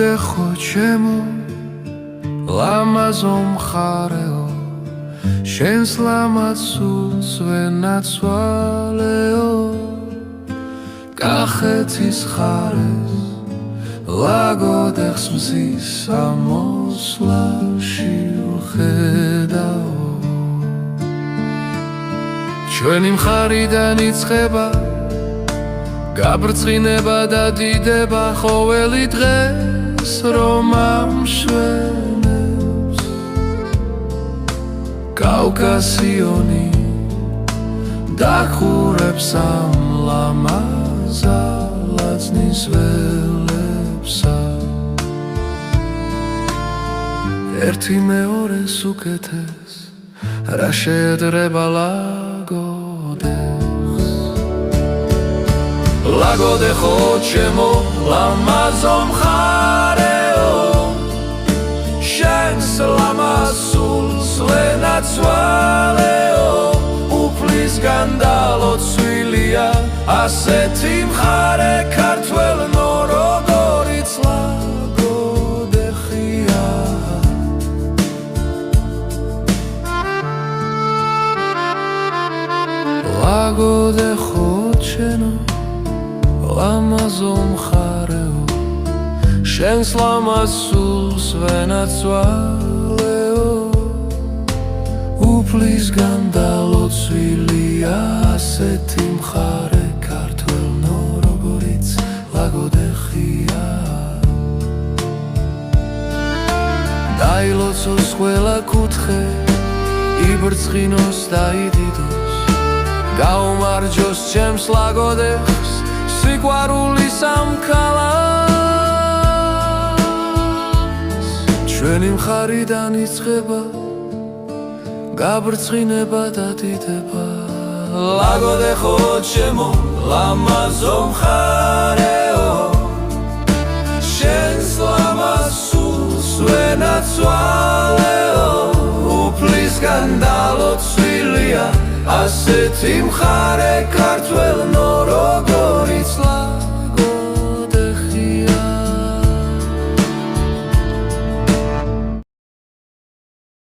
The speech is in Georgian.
ლაგოდე ხო ჩემო ლამაზო მხარეო შენს ლამაზ სულს ვენაცვალეო კახეთის ხარეს ლაგოდეხს მზის ამოსვლაში ვხედაო ჩვენი მხარიდან იწყება გაბრწყინება და დიდება ყოველი დღეს რომ ამშვენებს კავკასიონი დახურებს ამ ლამაზ ალაზნის ველებსა ერთი მეორეს უკეთეს რა შეედრება ლაგოდე ხო ჩემო ლამაზო მხარეო შენს ლამაზ სულს ვენაცვალეო უფლისგან დალოცვილია ასეთი მხარე ქართველნო როგორიც ლაგოდე ხია ლაგოდე ხო ჩემო ლამაზო მხარეო შენს ლამაზ სულს ვენაცვალეო უფლისგან დალოცვილია ასეთი მხარე ქართველნო როგორიც ლაგოდე ხია დაილოცოს ყველა კუთხე იბრწყინოს და იდიდოს გაუმარჯოს ჩემს ლაგოდეხს სიყვარულის ამ ქალაქს ჩვენი მხარიდან იწყება გაბრწყინება და დიდება ლაგოდე ხო ჩემო ლამაზო მხარეო შენს ლამაზ სულს ვენაცვალეო უფლისგან დალოცვილია ასეთი მხარე ქართველნო